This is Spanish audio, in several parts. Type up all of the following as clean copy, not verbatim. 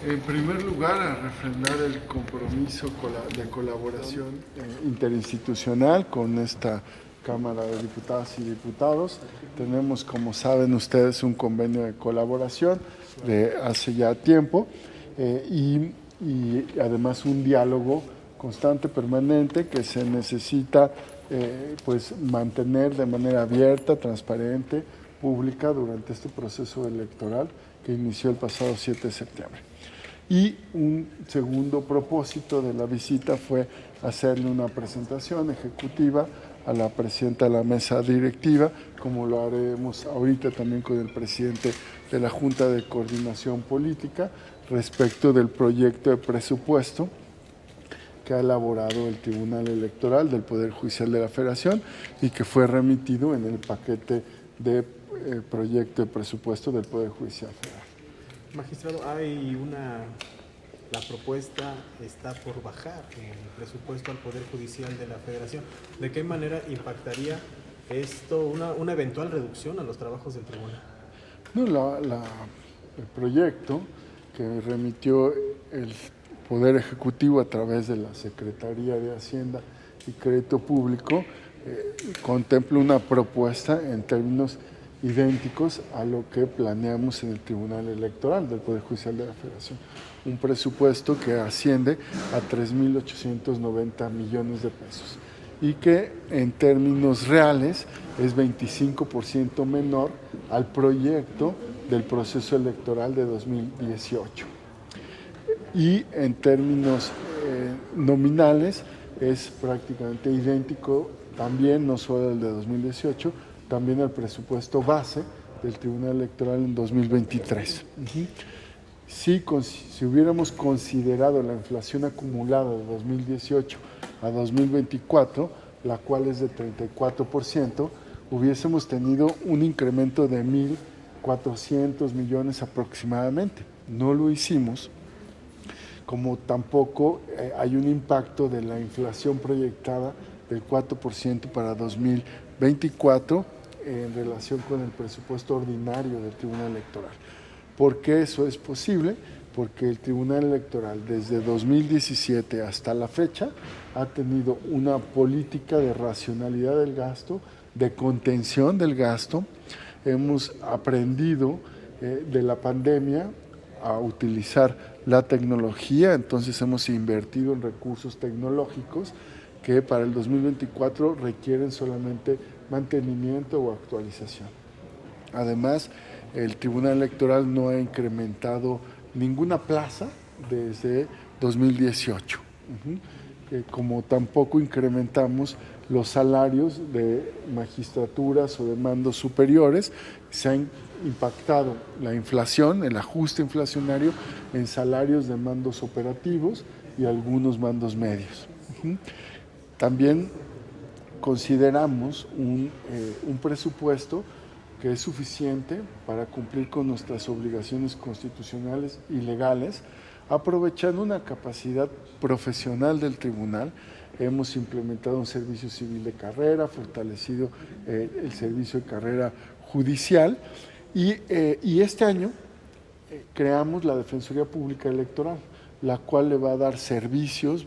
En primer lugar, a refrendar el compromiso de colaboración interinstitucional con esta Cámara de Diputadas y Diputados. Tenemos, como saben ustedes, un convenio de colaboración de hace ya tiempo y además un diálogo constante, permanente, que se necesita pues mantener de manera abierta, transparente, pública durante este proceso electoral que inició el pasado 7 de septiembre. Y un segundo propósito de la visita fue hacerle una presentación ejecutiva a la presidenta de la mesa directiva, como lo haremos ahorita también con el presidente de la Junta de Coordinación Política, respecto del proyecto de presupuesto que ha elaborado el Tribunal Electoral del Poder Judicial de la Federación y que fue remitido en el paquete de proyecto de presupuesto del Poder Judicial Federal. Magistrado, la propuesta está por bajar el presupuesto al Poder Judicial de la Federación. ¿De qué manera impactaría esto una eventual reducción a los trabajos del tribunal? No, el proyecto que remitió el Poder Ejecutivo a través de la Secretaría de Hacienda y Crédito Público contempla una propuesta en términos idénticos a lo que planeamos en el Tribunal Electoral del Poder Judicial de la Federación. Un presupuesto que asciende a 3.890 millones de pesos y que en términos reales es 25% menor al proyecto del proceso electoral de 2018. Y en términos nominales es prácticamente idéntico también, no solo el de 2018, también al presupuesto base del Tribunal Electoral en 2023. Si hubiéramos considerado la inflación acumulada de 2018 a 2024, la cual es de 34%, hubiésemos tenido un incremento de 1.400 millones aproximadamente. No lo hicimos, como tampoco hay un impacto de la inflación proyectada del 4% para 2024 en relación con el presupuesto ordinario del Tribunal Electoral. ¿Por qué eso es posible? Porque el Tribunal Electoral desde 2017 hasta la fecha ha tenido una política de racionalidad del gasto, de contención del gasto. Hemos aprendido de la pandemia a utilizar la tecnología, entonces hemos invertido en recursos tecnológicos que para el 2024 requieren solamente mantenimiento o actualización. Además, el Tribunal Electoral no ha incrementado ninguna plaza desde 2018, como tampoco incrementamos los salarios de magistraturas o de mandos superiores. Se ha impactado la inflación, el ajuste inflacionario en salarios de mandos operativos y algunos mandos medios. También consideramos un presupuesto que es suficiente para cumplir con nuestras obligaciones constitucionales y legales, aprovechando una capacidad profesional del tribunal. Hemos implementado un servicio civil de carrera, fortalecido el servicio de carrera judicial y este año creamos la Defensoría Pública Electoral, la cual le va a dar servicios,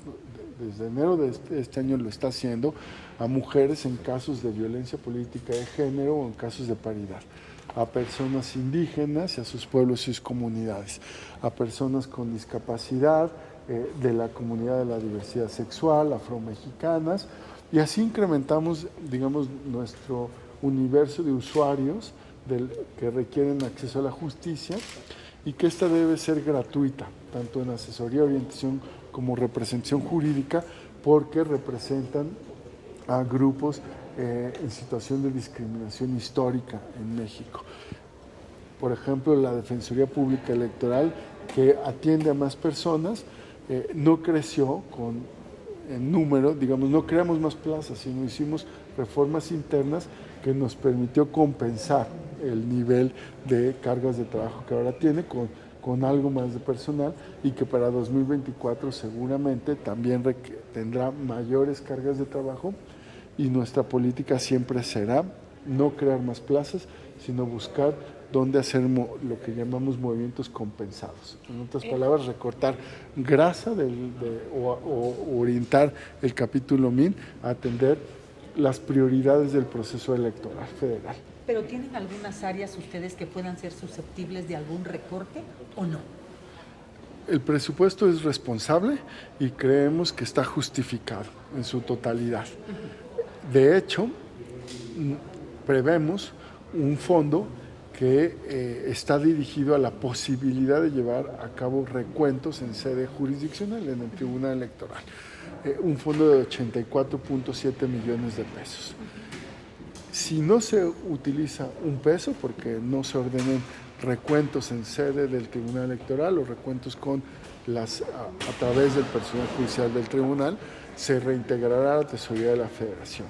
desde enero de este año lo está haciendo, a mujeres en casos de violencia política de género o en casos de paridad, a personas indígenas y a sus pueblos y sus comunidades, a personas con discapacidad, de la comunidad de la diversidad sexual, afromexicanas, y así incrementamos, digamos, nuestro universo de usuarios que requieren acceso a la justicia y que esta debe ser gratuita, tanto en asesoría, orientación como representación jurídica, porque representan a grupos en situación de discriminación histórica en México. Por ejemplo, la Defensoría Pública Electoral, que atiende a más personas, no creció en número, digamos, no creamos más plazas, sino hicimos reformas internas que nos permitió compensar el nivel de cargas de trabajo que ahora tiene con algo más de personal y que para 2024 seguramente también tendrá mayores cargas de trabajo, y nuestra política siempre será no crear más plazas, sino buscar dónde hacer lo que llamamos movimientos compensados. En otras palabras, recortar grasa o orientar el capítulo MIN a atender las prioridades del proceso electoral federal. ¿Pero tienen algunas áreas ustedes que puedan ser susceptibles de algún recorte o no? El presupuesto es responsable y creemos que está justificado en su totalidad. De hecho, prevemos un fondo que está dirigido a la posibilidad de llevar a cabo recuentos en sede jurisdiccional, en el Tribunal Electoral. Un fondo de 84.7 millones de pesos. Si no se utiliza un peso, porque no se ordenen recuentos en sede del Tribunal Electoral o recuentos a través del personal judicial del Tribunal, se reintegrará a la Tesorería de la Federación.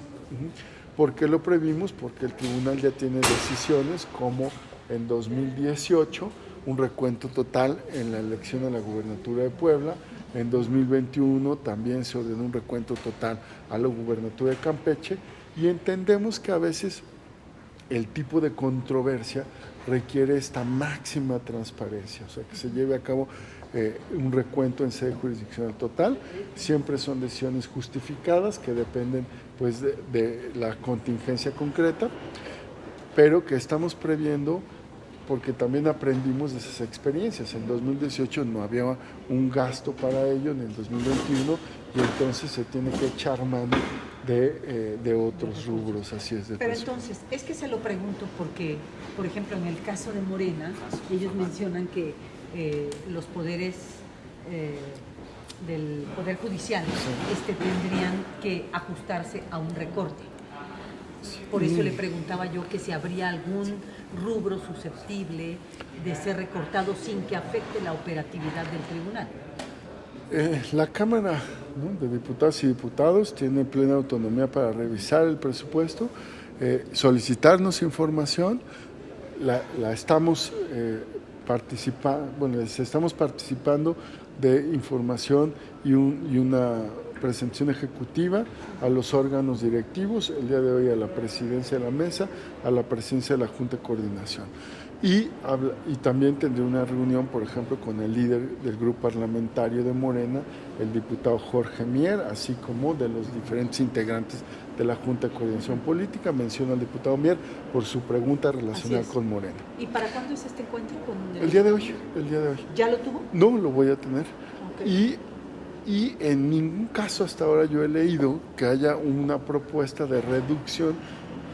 ¿Por qué lo previmos? Porque el Tribunal ya tiene decisiones como en 2018 un recuento total en la elección a la gubernatura de Puebla, en 2021 también se ordenó un recuento total a la gubernatura de Campeche, y entendemos que a veces el tipo de controversia requiere esta máxima transparencia, o sea, que se lleve a cabo un recuento en sede jurisdiccional total. Siempre son decisiones justificadas que dependen pues de la contingencia concreta, pero que estamos previendo porque también aprendimos de esas experiencias. En 2018 no había un gasto para ello, en el 2021, y entonces se tiene que echar mano de otros rubros, así es. Pero entonces, es que se lo pregunto porque, por ejemplo, en el caso de Morena, ellos mencionan que los poderes del Poder Judicial tendrían que ajustarse a un recorte. Por eso le preguntaba yo que si habría algún rubro susceptible de ser recortado sin que afecte la operatividad del tribunal. La Cámara, ¿no?, de Diputadas y Diputados tiene plena autonomía para revisar el presupuesto, solicitarnos información, estamos participando de información y una presentación ejecutiva a los órganos directivos, el día de hoy a la presidencia de la mesa, a la presidencia de la Junta de Coordinación. Y también tendré una reunión, por ejemplo, con el líder del grupo parlamentario de Morena, el diputado Jorge Mier, así como de los diferentes integrantes de la Junta de Coordinación Política. Menciono al diputado Mier por su pregunta relacionada con Morena. ¿Y para cuándo es este encuentro con el día de hoy? ¿Ya lo tuvo? No, lo voy a tener. Okay. Y en ningún caso hasta ahora yo he leído que haya una propuesta de reducción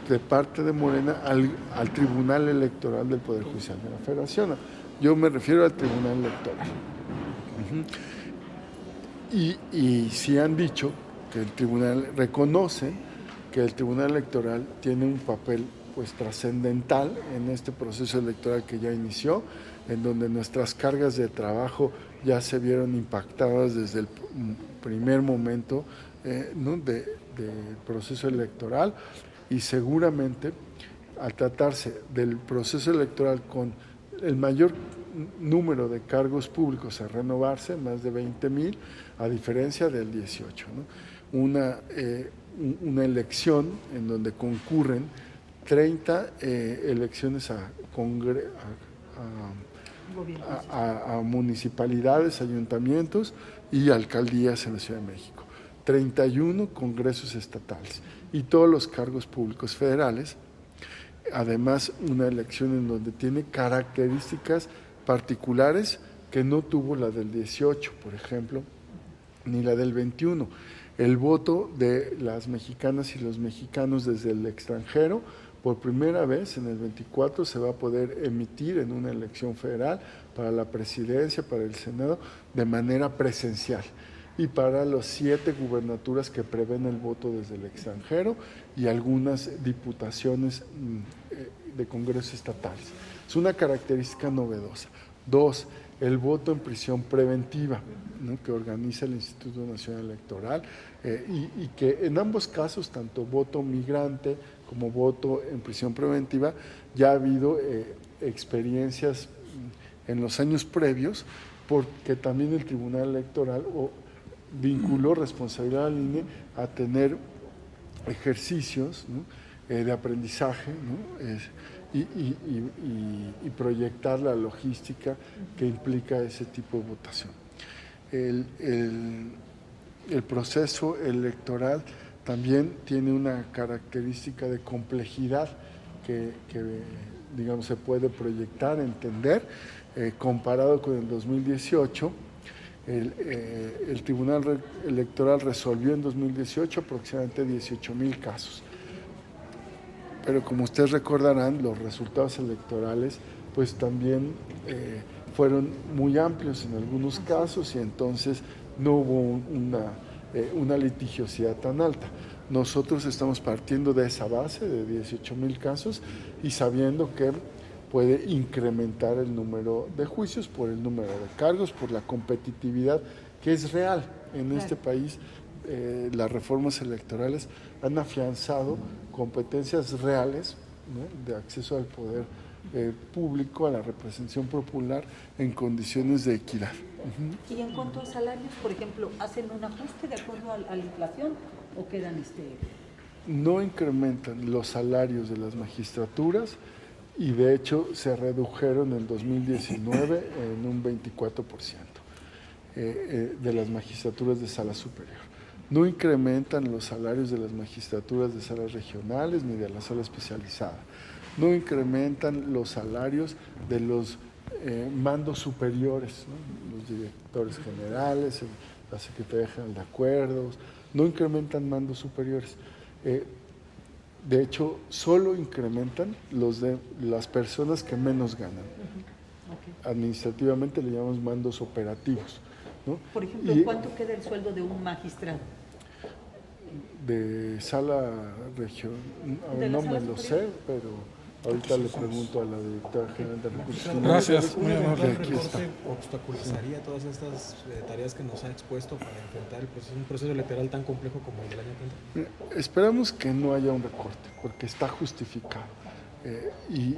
de parte de Morena al Tribunal Electoral del Poder Judicial de la Federación. Yo me refiero al Tribunal Electoral. Y sí han dicho que el Tribunal reconoce que el Tribunal Electoral tiene un papel pues trascendental en este proceso electoral que ya inició, en donde nuestras cargas de trabajo ya se vieron impactadas desde el primer momento ¿no?, del proceso electoral, y seguramente al tratarse del proceso electoral con el mayor número de cargos públicos a renovarse, más de 20,000, a diferencia del 18, ¿no? Una elección en donde concurren 30 elecciones a municipalidades, ayuntamientos y alcaldías en la Ciudad de México, 31 congresos estatales y todos los cargos públicos federales. Además, una elección en donde tiene características particulares que no tuvo la del 18, por ejemplo, ni la del 21. El voto de las mexicanas y los mexicanos desde el extranjero, por primera vez en el 24 se va a poder emitir en una elección federal para la presidencia, para el Senado, de manera presencial, y para las 7 gubernaturas que prevén el voto desde el extranjero y algunas diputaciones de congresos estatales. Es una característica novedosa. 2, el voto en prisión preventiva, ¿no?, que organiza el Instituto Nacional Electoral, y que en ambos casos, tanto voto migrante como voto en prisión preventiva, ya ha habido experiencias en los años previos, porque también el Tribunal Electoral vinculó responsabilidad al INE a tener ejercicios, ¿no?, de aprendizaje, ¿no?, y proyectar la logística que implica ese tipo de votación. El proceso electoral también tiene una característica de complejidad que digamos, se puede proyectar, entender, comparado con el 2018. El Tribunal Electoral resolvió en 2018 aproximadamente 18,000 casos. Pero como ustedes recordarán, los resultados electorales pues también fueron muy amplios en algunos casos y entonces no hubo una litigiosidad tan alta. Nosotros estamos partiendo de esa base de 18,000 casos y sabiendo que puede incrementar el número de juicios por el número de cargos, por la competitividad que es real en este país. Las reformas electorales han afianzado competencias reales, ¿no?, de acceso al poder público, a la representación popular en condiciones de equidad. Y en cuanto a salarios, por ejemplo, ¿hacen un ajuste de acuerdo a la inflación o quedan No incrementan los salarios de las magistraturas y de hecho se redujeron en 2019 en un 24% de las magistraturas de sala superior. No incrementan los salarios de las magistraturas de salas regionales ni de la sala especializada. No incrementan los salarios de los mandos superiores, ¿no?, los directores generales, la Secretaría General de Acuerdos, no incrementan mandos superiores. De hecho, solo incrementan los de las personas que menos ganan. Administrativamente le llamamos mandos operativos, ¿no? Por ejemplo, ¿cuánto queda el sueldo de un magistrado? De sala regional, no me lo sé, pero ahorita le pregunto a la directora general de Recursos Humanos. Gracias. ¿Un eventual recorte obstaculizaría todas estas tareas que nos ha expuesto para enfrentar un proceso electoral tan complejo como el del año pasado? Esperamos que no haya un recorte, porque está justificado y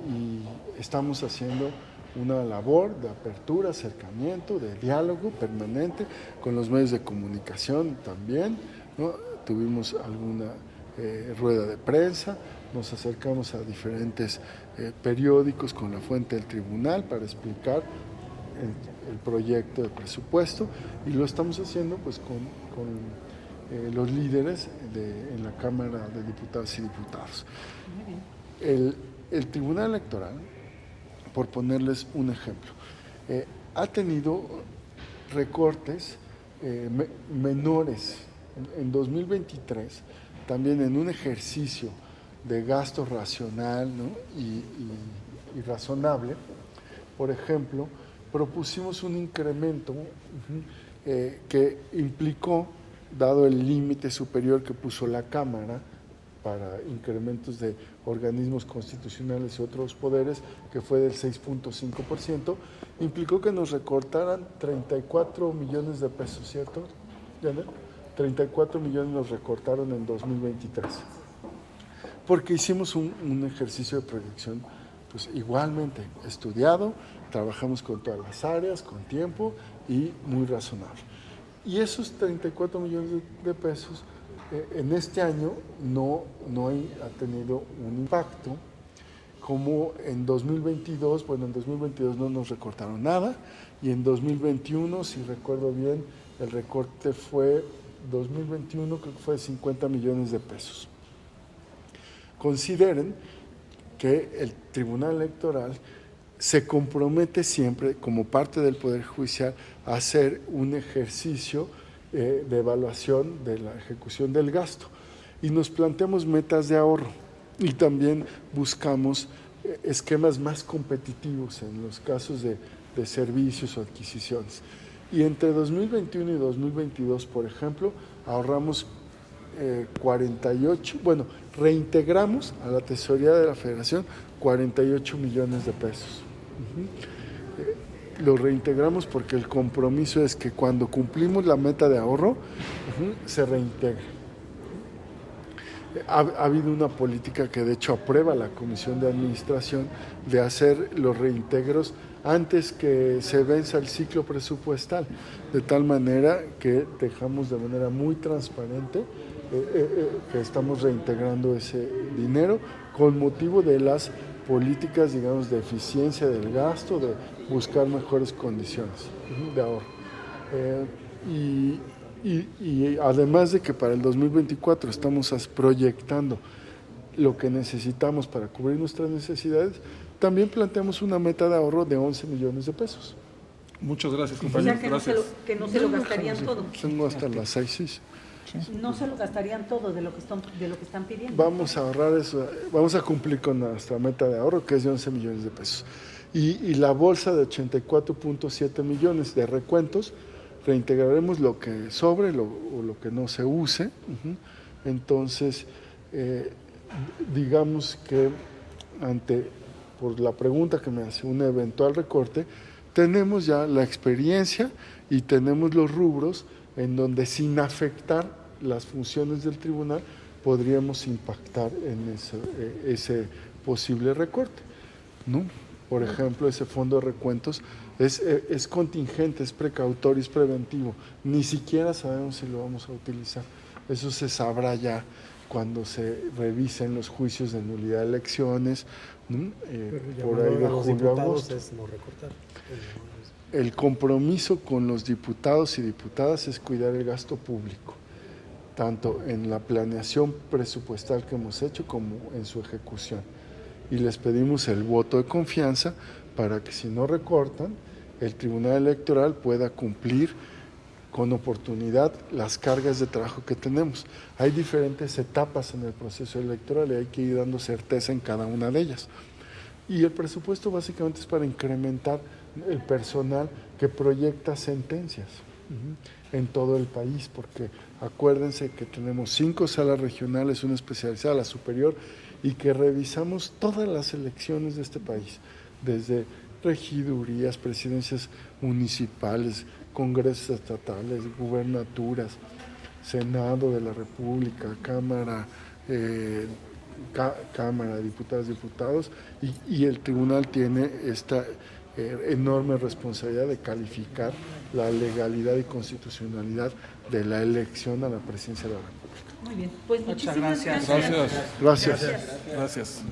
estamos haciendo una labor de apertura, acercamiento, de diálogo permanente con los medios de comunicación también, ¿no? Tuvimos alguna rueda de prensa, nos acercamos a diferentes periódicos con la fuente del tribunal para explicar el proyecto de presupuesto y lo estamos haciendo pues con los líderes en la Cámara de Diputadas y Diputados. El Tribunal Electoral, por ponerles un ejemplo, ha tenido recortes menores en 2023, también en un ejercicio de gasto racional, ¿no?, y razonable. Por ejemplo, propusimos un incremento que implicó, dado el límite superior que puso la Cámara para incrementos de organismos constitucionales y otros poderes, que fue del 6.5%, implicó que nos recortaran 34 millones de pesos, ¿cierto, Janet? 34 millones nos recortaron en 2023, porque hicimos un ejercicio de proyección pues igualmente estudiado, trabajamos con todas las áreas, con tiempo y muy razonable. Y esos 34 millones de pesos en este año no ha tenido un impacto como en 2022. Bueno, en 2022 no nos recortaron nada y en 2021, si recuerdo bien, el recorte fue 2021, creo que fue de 50 millones de pesos. Consideren que el Tribunal Electoral se compromete siempre, como parte del Poder Judicial, a hacer un ejercicio de evaluación de la ejecución del gasto. Y nos planteamos metas de ahorro y también buscamos esquemas más competitivos en los casos de servicios o adquisiciones. Y entre 2021 y 2022, por ejemplo, ahorramos 48, reintegramos a la Tesorería de la Federación 48 millones de pesos. Lo reintegramos porque el compromiso es que cuando cumplimos la meta de ahorro, se reintegra. Ha habido una política que de hecho aprueba la Comisión de Administración de hacer los reintegros antes que se venza el ciclo presupuestal, de tal manera que dejamos de manera muy transparente que estamos reintegrando ese dinero con motivo de las políticas, digamos, de eficiencia del gasto, de buscar mejores condiciones de ahorro. Y además de que para el 2024 estamos proyectando lo que necesitamos para cubrir nuestras necesidades, también planteamos una meta de ahorro de 11 millones de pesos. Muchas gracias, O compañeros. sea, que Gracias. no se lo gastarían todo. Tengo hasta las 6, sí. No se lo gastarían todo de lo que están pidiendo. Vamos a ahorrar eso, vamos a cumplir con nuestra meta de ahorro, que es de 11 millones de pesos. Y la bolsa de 84.7 millones de recuentos, reintegraremos lo que sobre o lo que no se use. Entonces, digamos que por la pregunta que me hace, un eventual recorte, tenemos ya la experiencia y tenemos los rubros en donde sin afectar las funciones del tribunal podríamos impactar en ese posible recorte, ¿no? Por ejemplo, ese fondo de recuentos es contingente, es precautorio, es preventivo, ni siquiera sabemos si lo vamos a utilizar. Eso se sabrá ya cuando se revisen los juicios de nulidad de elecciones, ¿no? Por ahí de julio a agosto. Es no recortar. El compromiso con los diputados y diputadas es cuidar el gasto público, tanto en la planeación presupuestal que hemos hecho como en su ejecución. Y les pedimos el voto de confianza para que si no recortan, el Tribunal Electoral pueda cumplir con oportunidad las cargas de trabajo que tenemos. Hay diferentes etapas en el proceso electoral y hay que ir dando certeza en cada una de ellas. Y el presupuesto básicamente es para incrementar el personal que proyecta sentencias en todo el país, porque acuérdense que tenemos 5 salas regionales, una especializada, la superior, y que revisamos todas las elecciones de este país, desde regidurías, presidencias municipales, congresos estatales, gubernaturas, Senado de la República, Cámara de Diputados, y el tribunal tiene esta enorme responsabilidad de calificar la legalidad y constitucionalidad de la elección a la presidencia de la República. Muy bien, pues Muchas muchísimas gracias. gracias. Gracias. Gracias.